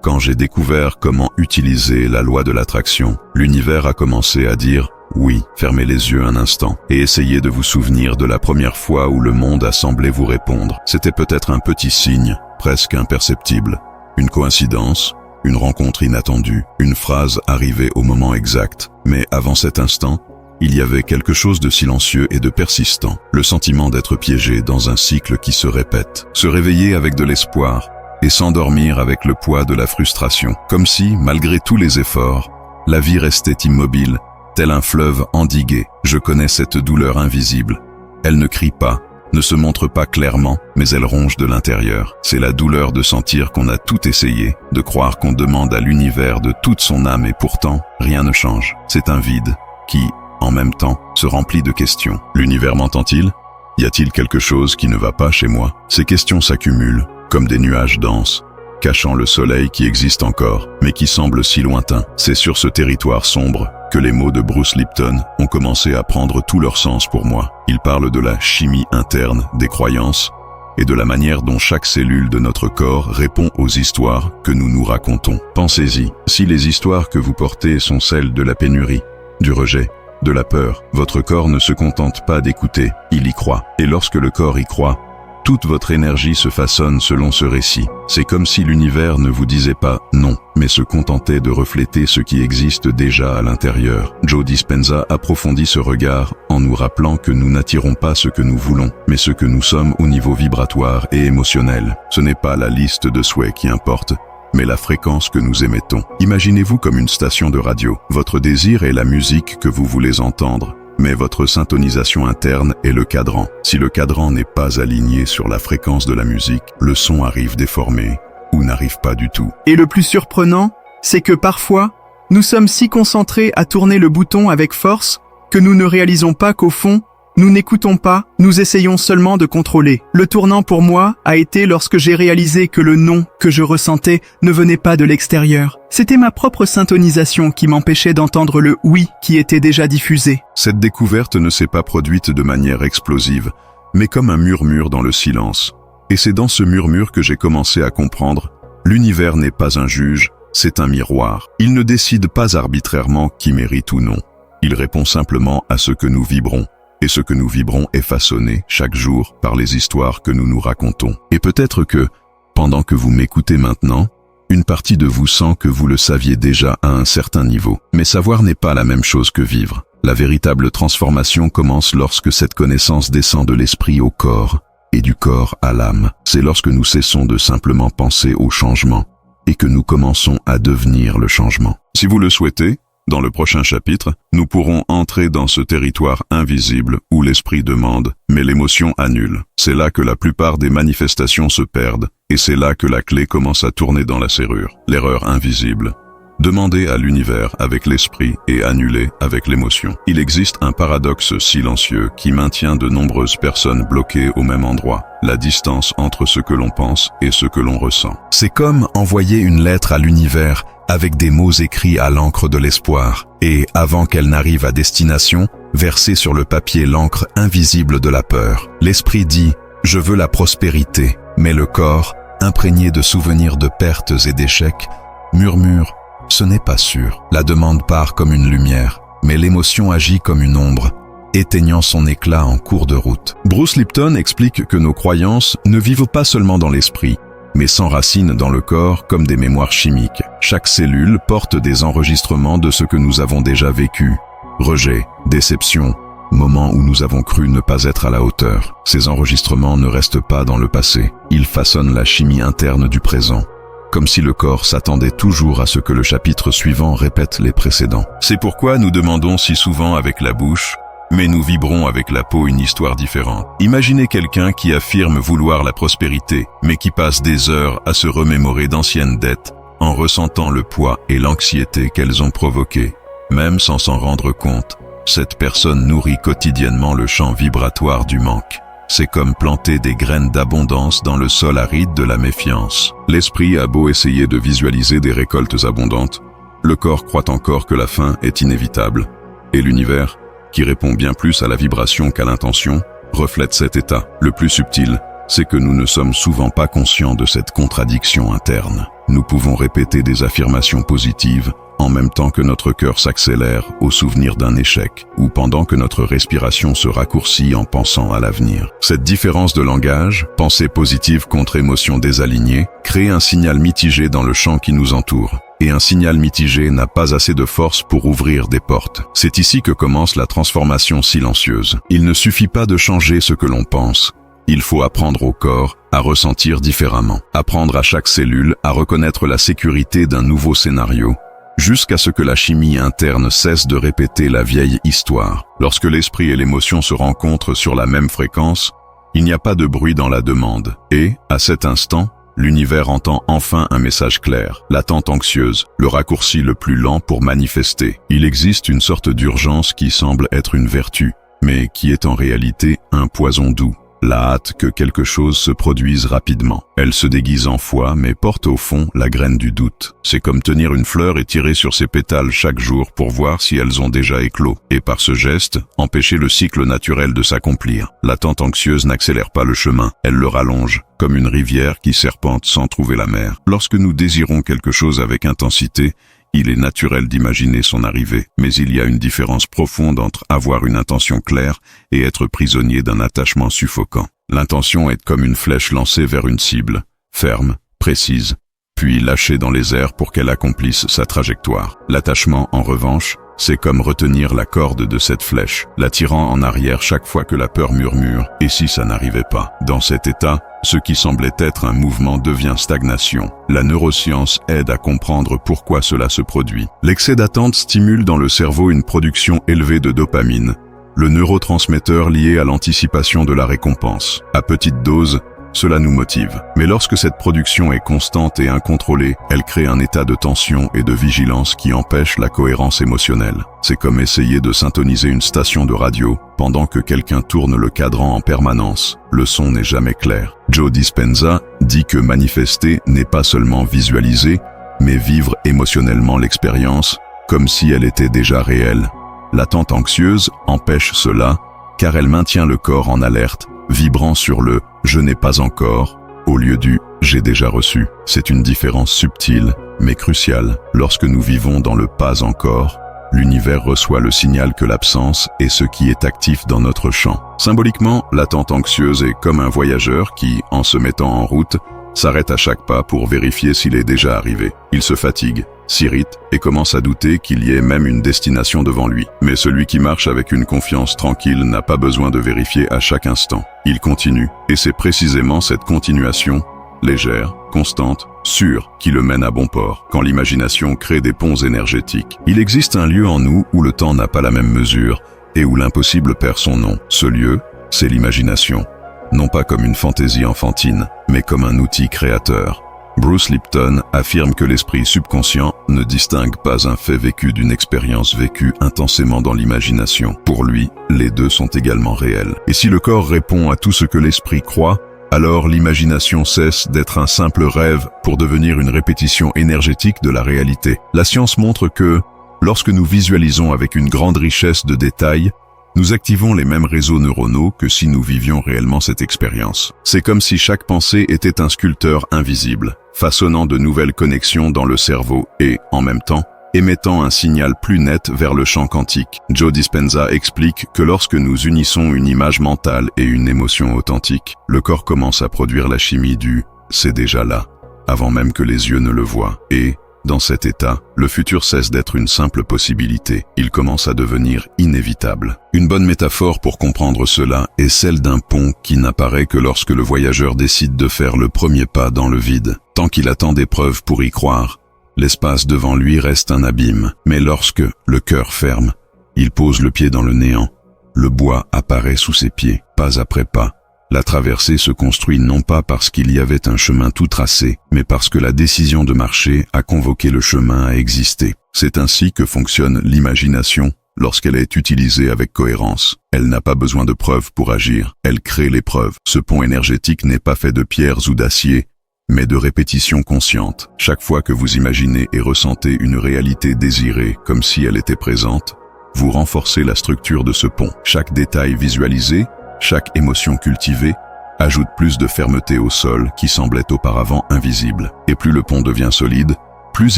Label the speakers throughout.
Speaker 1: Quand j'ai découvert comment utiliser la loi de l'attraction, l'univers a commencé à dire « oui ». Fermez les yeux un instant et essayez de vous souvenir de la première fois où le monde a semblé vous répondre. C'était peut-être un petit signe, presque imperceptible, une coïncidence, une rencontre inattendue, une phrase arrivée au moment exact. Mais avant cet instant, il y avait quelque chose de silencieux et de persistant, le sentiment d'être piégé dans un cycle qui se répète, se réveiller avec de l'espoir et s'endormir avec le poids de la frustration, comme si, malgré tous les efforts, la vie restait immobile, tel un fleuve endigué. Je connais cette douleur invisible. Elle ne crie pas, ne se montre pas clairement, mais elle ronge de l'intérieur. C'est la douleur de sentir qu'on a tout essayé, de croire qu'on demande à l'univers de toute son âme et pourtant, rien ne change. C'est un vide qui, en même temps, se remplit de questions. L'univers m'entend-il? Y a-t-il quelque chose qui ne va pas chez moi? Ces questions s'accumulent, comme des nuages denses, cachant le soleil qui existe encore, mais qui semble si lointain. C'est sur ce territoire sombre que les mots de Bruce Lipton ont commencé à prendre tout leur sens pour moi. Il parle de la chimie interne des croyances et de la manière dont chaque cellule de notre corps répond aux histoires que nous nous racontons. Pensez-y, si les histoires que vous portez sont celles de la pénurie, du rejet, de la peur, votre corps ne se contente pas d'écouter, il y croit. Et lorsque le corps y croit, toute votre énergie se façonne selon ce récit. C'est comme si l'univers ne vous disait pas non, mais se contentait de refléter ce qui existe déjà à l'intérieur. Joe Dispenza approfondit ce regard en nous rappelant que nous n'attirons pas ce que nous voulons, mais ce que nous sommes au niveau vibratoire et émotionnel. Ce n'est pas la liste de souhaits qui importe, mais la fréquence que nous émettons. Imaginez-vous comme une station de radio. Votre désir est la musique que vous voulez entendre, mais votre syntonisation interne est le cadran. Si le cadran n'est pas aligné sur la fréquence de la musique, le son arrive déformé ou n'arrive pas du tout.
Speaker 2: Et le plus surprenant, c'est que parfois, nous sommes si concentrés à tourner le bouton avec force que nous ne réalisons pas qu'au fond, nous n'écoutons pas, nous essayons seulement de contrôler. Le tournant pour moi a été lorsque j'ai réalisé que le non que je ressentais ne venait pas de l'extérieur. C'était ma propre syntonisation qui m'empêchait d'entendre le oui qui était déjà diffusé.
Speaker 1: Cette découverte ne s'est pas produite de manière explosive, mais comme un murmure dans le silence. Et c'est dans ce murmure que j'ai commencé à comprendre, l'univers n'est pas un juge, c'est un miroir. Il ne décide pas arbitrairement qui mérite ou non. Il répond simplement à ce que nous vibrons. Et ce que nous vibrons est façonné chaque jour par les histoires que nous nous racontons. Et peut-être que, pendant que vous m'écoutez maintenant, une partie de vous sent que vous le saviez déjà à un certain niveau. Mais savoir n'est pas la même chose que vivre. La véritable transformation commence lorsque cette connaissance descend de l'esprit au corps et du corps à l'âme. C'est lorsque nous cessons de simplement penser au changement et que nous commençons à devenir le changement. Si vous le souhaitez, dans le prochain chapitre, nous pourrons entrer dans ce territoire invisible où l'esprit demande, mais l'émotion annule. C'est là que la plupart des manifestations se perdent, et c'est là que la clé commence à tourner dans la serrure. L'erreur invisible. Demander à l'univers avec l'esprit et annuler avec l'émotion. Il existe un paradoxe silencieux qui maintient de nombreuses personnes bloquées au même endroit. La distance entre ce que l'on pense et ce que l'on ressent. C'est comme envoyer une lettre à l'univers avec des mots écrits à l'encre de l'espoir, et avant qu'elle n'arrive à destination, verser sur le papier l'encre invisible de la peur. L'esprit dit « je veux la prospérité », mais le corps, imprégné de souvenirs de pertes et d'échecs, murmure « ce n'est pas sûr ». La demande part comme une lumière, mais l'émotion agit comme une ombre, éteignant son éclat en cours de route. Bruce Lipton explique que nos croyances ne vivent pas seulement dans l'esprit, mais s'enracinent dans le corps comme des mémoires chimiques. Chaque cellule porte des enregistrements de ce que nous avons déjà vécu. Rejet, déception, moments où nous avons cru ne pas être à la hauteur. Ces enregistrements ne restent pas dans le passé. Ils façonnent la chimie interne du présent, comme si le corps s'attendait toujours à ce que le chapitre suivant répète les précédents. C'est pourquoi nous demandons si souvent avec la bouche, mais nous vibrons avec la peau une histoire différente. Imaginez quelqu'un qui affirme vouloir la prospérité, mais qui passe des heures à se remémorer d'anciennes dettes, en ressentant le poids et l'anxiété qu'elles ont provoquées. Même sans s'en rendre compte, cette personne nourrit quotidiennement le champ vibratoire du manque. C'est comme planter des graines d'abondance dans le sol aride de la méfiance. L'esprit a beau essayer de visualiser des récoltes abondantes, le corps croit encore que la faim est inévitable. Et l'univers, qui répond bien plus à la vibration qu'à l'intention, reflète cet état. Le plus subtil, c'est que nous ne sommes souvent pas conscients de cette contradiction interne. Nous pouvons répéter des affirmations positives en même temps que notre cœur s'accélère au souvenir d'un échec, ou pendant que notre respiration se raccourcit en pensant à l'avenir. Cette différence de langage, pensée positive contre émotion désalignée, crée un signal mitigé dans le champ qui nous entoure. Et un signal mitigé n'a pas assez de force pour ouvrir des portes. C'est ici que commence la transformation silencieuse. Il ne suffit pas de changer ce que l'on pense. Il faut apprendre au corps à ressentir différemment. Apprendre à chaque cellule à reconnaître la sécurité d'un nouveau scénario, jusqu'à ce que la chimie interne cesse de répéter la vieille histoire. Lorsque l'esprit et l'émotion se rencontrent sur la même fréquence, il n'y a pas de bruit dans la demande. Et, à cet instant, l'univers entend enfin un message clair. L'attente anxieuse, le raccourci le plus lent pour manifester. Il existe une sorte d'urgence qui semble être une vertu, mais qui est en réalité un poison doux. La hâte que quelque chose se produise rapidement. Elle se déguise en foi, mais porte au fond la graine du doute. C'est comme tenir une fleur et tirer sur ses pétales chaque jour pour voir si elles ont déjà éclos. Et par ce geste, empêcher le cycle naturel de s'accomplir. L'attente anxieuse n'accélère pas le chemin, elle le rallonge, comme une rivière qui serpente sans trouver la mer. Lorsque nous désirons quelque chose avec intensité, il est naturel d'imaginer son arrivée, mais il y a une différence profonde entre avoir une intention claire et être prisonnier d'un attachement suffocant. L'intention est comme une flèche lancée vers une cible, ferme, précise, puis lâchée dans les airs pour qu'elle accomplisse sa trajectoire. L'attachement, en revanche, c'est comme retenir la corde de cette flèche, la tirant en arrière chaque fois que la peur murmure, et si ça n'arrivait pas. Dans cet état, ce qui semblait être un mouvement devient stagnation. La neuroscience aide à comprendre pourquoi cela se produit. L'excès d'attente stimule dans le cerveau une production élevée de dopamine, le neurotransmetteur lié à l'anticipation de la récompense. À petite dose, cela nous motive. Mais lorsque cette production est constante et incontrôlée, elle crée un état de tension et de vigilance qui empêche la cohérence émotionnelle. C'est comme essayer de syntoniser une station de radio pendant que quelqu'un tourne le cadran en permanence. Le son n'est jamais clair. Joe Dispenza dit que manifester n'est pas seulement visualiser, mais vivre émotionnellement l'expérience comme si elle était déjà réelle. L'attente anxieuse empêche cela, car elle maintient le corps en alerte, vibrant sur le « je n'ai pas encore » au lieu du « j'ai déjà reçu ». C'est une différence subtile, mais cruciale. Lorsque nous vivons dans le « pas encore », l'univers reçoit le signal que l'absence est ce qui est actif dans notre champ. Symboliquement, l'attente anxieuse est comme un voyageur qui, en se mettant en route, s'arrête à chaque pas pour vérifier s'il est déjà arrivé. Il se fatigue, s'irrite et commence à douter qu'il y ait même une destination devant lui. Mais celui qui marche avec une confiance tranquille n'a pas besoin de vérifier à chaque instant. Il continue, et c'est précisément cette continuation, légère, constante, sûre, qui le mène à bon port, quand l'imagination crée des ponts énergétiques. Il existe un lieu en nous où le temps n'a pas la même mesure, et où l'impossible perd son nom. Ce lieu, c'est l'imagination. Non pas comme une fantaisie enfantine, mais comme un outil créateur. Bruce Lipton affirme que l'esprit subconscient ne distingue pas un fait vécu d'une expérience vécue intensément dans l'imagination. Pour lui, les deux sont également réels. Et si le corps répond à tout ce que l'esprit croit, alors l'imagination cesse d'être un simple rêve pour devenir une répétition énergétique de la réalité. La science montre que, lorsque nous visualisons avec une grande richesse de détails, nous activons les mêmes réseaux neuronaux que si nous vivions réellement cette expérience. C'est comme si chaque pensée était un sculpteur invisible, façonnant de nouvelles connexions dans le cerveau et, en même temps, émettant un signal plus net vers le champ quantique. Joe Dispenza explique que lorsque nous unissons une image mentale et une émotion authentique, le corps commence à produire la chimie du « c'est déjà là », avant même que les yeux ne le voient. Et, dans cet état, le futur cesse d'être une simple possibilité. Il commence à devenir inévitable. Une bonne métaphore pour comprendre cela est celle d'un pont qui n'apparaît que lorsque le voyageur décide de faire le premier pas dans le vide. Tant qu'il attend des preuves pour y croire, l'espace devant lui reste un abîme. Mais lorsque, le cœur ferme, il pose le pied dans le néant, le bois apparaît sous ses pieds, pas après pas. La traversée se construit non pas parce qu'il y avait un chemin tout tracé, mais parce que la décision de marcher a convoqué le chemin à exister. C'est ainsi que fonctionne l'imagination lorsqu'elle est utilisée avec cohérence. Elle n'a pas besoin de preuves pour agir, elle crée les preuves. Ce pont énergétique n'est pas fait de pierres ou d'acier, mais de répétitions conscientes. Chaque fois que vous imaginez et ressentez une réalité désirée comme si elle était présente, vous renforcez la structure de ce pont. Chaque détail visualisé, chaque émotion cultivée, ajoute plus de fermeté au sol qui semblait auparavant invisible. Et plus le pont devient solide, plus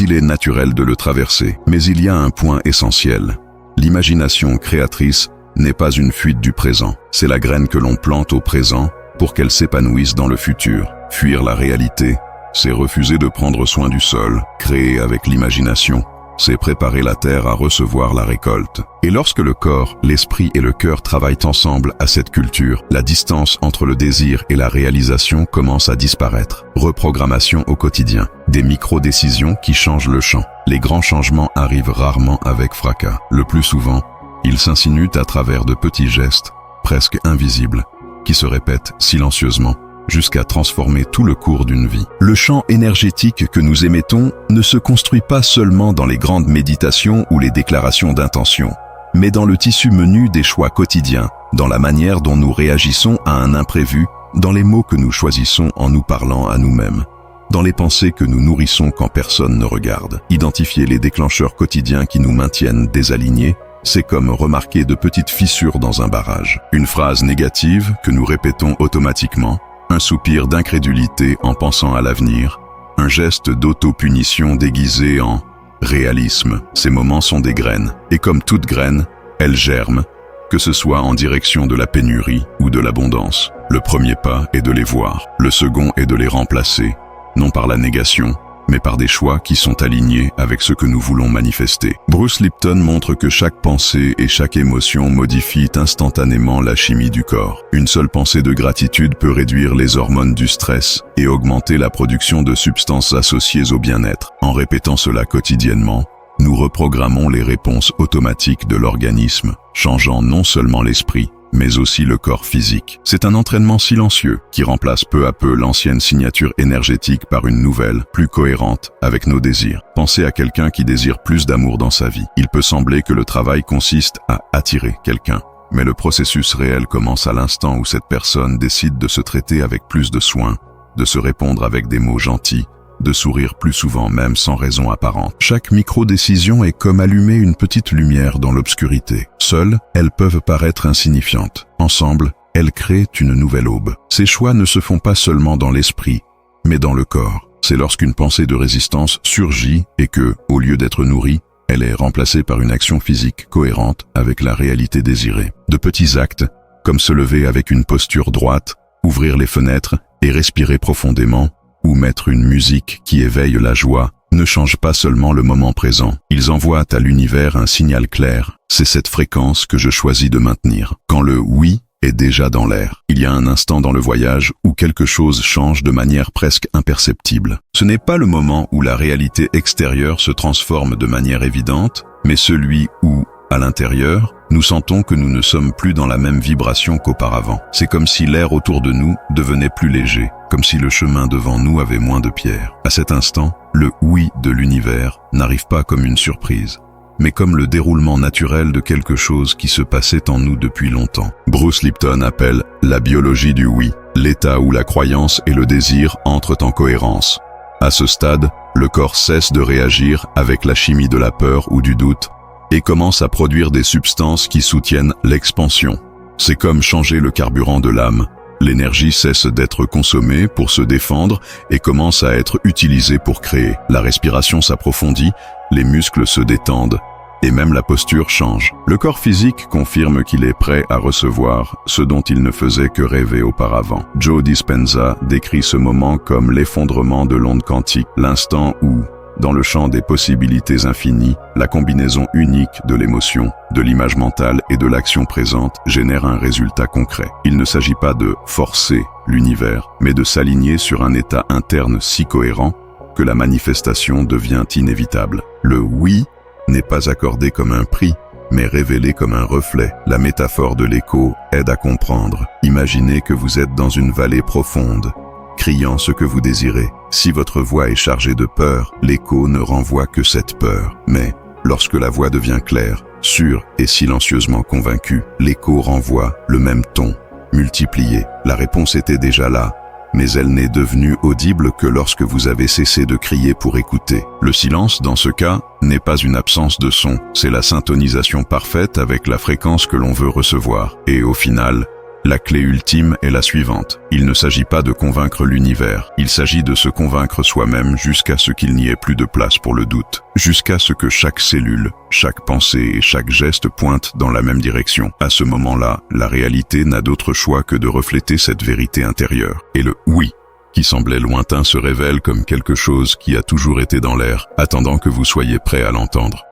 Speaker 1: il est naturel de le traverser. Mais il y a un point essentiel. L'imagination créatrice n'est pas une fuite du présent. C'est la graine que l'on plante au présent pour qu'elle s'épanouisse dans le futur. Fuir la réalité, c'est refuser de prendre soin du sol. Créer avec l'imagination, c'est préparer la terre à recevoir la récolte. Et lorsque le corps, l'esprit et le cœur travaillent ensemble à cette culture, la distance entre le désir et la réalisation commence à disparaître. Reprogrammation au quotidien, des micro-décisions qui changent le champ. Les grands changements arrivent rarement avec fracas. Le plus souvent, ils s'insinuent à travers de petits gestes, presque invisibles, qui se répètent silencieusement, jusqu'à transformer tout le cours d'une vie. Le champ énergétique que nous émettons ne se construit pas seulement dans les grandes méditations ou les déclarations d'intention, mais dans le tissu menu des choix quotidiens, dans la manière dont nous réagissons à un imprévu, dans les mots que nous choisissons en nous parlant à nous-mêmes, dans les pensées que nous nourrissons quand personne ne regarde. Identifier les déclencheurs quotidiens qui nous maintiennent désalignés, c'est comme remarquer de petites fissures dans un barrage. Une phrase négative que nous répétons automatiquement, un soupir d'incrédulité en pensant à l'avenir, un geste d'auto-punition déguisé en réalisme. Ces moments sont des graines, et comme toute graine, elles germent, que ce soit en direction de la pénurie ou de l'abondance. Le premier pas est de les voir, le second est de les remplacer, non par la négation, mais par des choix qui sont alignés avec ce que nous voulons manifester. Bruce Lipton montre que chaque pensée et chaque émotion modifient instantanément la chimie du corps. Une seule pensée de gratitude peut réduire les hormones du stress et augmenter la production de substances associées au bien-être. En répétant cela quotidiennement, nous reprogrammons les réponses automatiques de l'organisme, changeant non seulement l'esprit, mais aussi le corps physique. C'est un entraînement silencieux qui remplace peu à peu l'ancienne signature énergétique par une nouvelle, plus cohérente, avec nos désirs. Pensez à quelqu'un qui désire plus d'amour dans sa vie. Il peut sembler que le travail consiste à attirer quelqu'un, mais le processus réel commence à l'instant où cette personne décide de se traiter avec plus de soin, de se répondre avec des mots gentils, de sourire plus souvent même sans raison apparente. Chaque micro-décision est comme allumer une petite lumière dans l'obscurité. Seules, elles peuvent paraître insignifiantes. Ensemble, elles créent une nouvelle aube. Ces choix ne se font pas seulement dans l'esprit, mais dans le corps. C'est lorsqu'une pensée de résistance surgit et que, au lieu d'être nourrie, elle est remplacée par une action physique cohérente avec la réalité désirée. De petits actes, comme se lever avec une posture droite, ouvrir les fenêtres et respirer profondément, ou mettre une musique qui éveille la joie, ne changent pas seulement le moment présent. Ils envoient à l'univers un signal clair. C'est cette fréquence que je choisis de maintenir. Quand le oui est déjà dans l'air, il y a un instant dans le voyage où quelque chose change de manière presque imperceptible. Ce n'est pas le moment où la réalité extérieure se transforme de manière évidente, mais celui où, à l'intérieur, nous sentons que nous ne sommes plus dans la même vibration qu'auparavant. C'est comme si l'air autour de nous devenait plus léger, comme si le chemin devant nous avait moins de pierres. À cet instant, le oui de l'univers n'arrive pas comme une surprise, mais comme le déroulement naturel de quelque chose qui se passait en nous depuis longtemps. Bruce Lipton appelle la biologie du oui, l'état où la croyance et le désir entrent en cohérence. À ce stade, le corps cesse de réagir avec la chimie de la peur ou du doute, et commence à produire des substances qui soutiennent l'expansion. C'est comme changer le carburant de l'âme. L'énergie cesse d'être consommée pour se défendre et commence à être utilisée pour créer. La respiration s'approfondit, les muscles se détendent, et même la posture change. Le corps physique confirme qu'il est prêt à recevoir ce dont il ne faisait que rêver auparavant. Joe Dispenza décrit ce moment comme l'effondrement de l'onde quantique, l'instant où, dans le champ des possibilités infinies, la combinaison unique de l'émotion, de l'image mentale et de l'action présente génère un résultat concret. Il ne s'agit pas de forcer l'univers, mais de s'aligner sur un état interne si cohérent que la manifestation devient inévitable. Le oui n'est pas accordé comme un prix, mais révélé comme un reflet. La métaphore de l'écho aide à comprendre. Imaginez que vous êtes dans une vallée profonde, criant ce que vous désirez. Si votre voix est chargée de peur, l'écho ne renvoie que cette peur. Mais, lorsque la voix devient claire, sûre et silencieusement convaincue, l'écho renvoie le même ton, multiplié. La réponse était déjà là, mais elle n'est devenue audible que lorsque vous avez cessé de crier pour écouter. Le silence, dans ce cas, n'est pas une absence de son, c'est la syntonisation parfaite avec la fréquence que l'on veut recevoir. Et au final, La clé ultime est la suivante. Il ne s'agit pas de convaincre l'univers, il s'agit de se convaincre soi-même jusqu'à ce qu'il n'y ait plus de place pour le doute, jusqu'à ce que chaque cellule, chaque pensée et chaque geste pointent dans la même direction. À ce moment-là, la réalité n'a d'autre choix que de refléter cette vérité intérieure. Et le « oui » qui semblait lointain se révèle comme quelque chose qui a toujours été dans l'air, attendant que vous soyez prêt à l'entendre.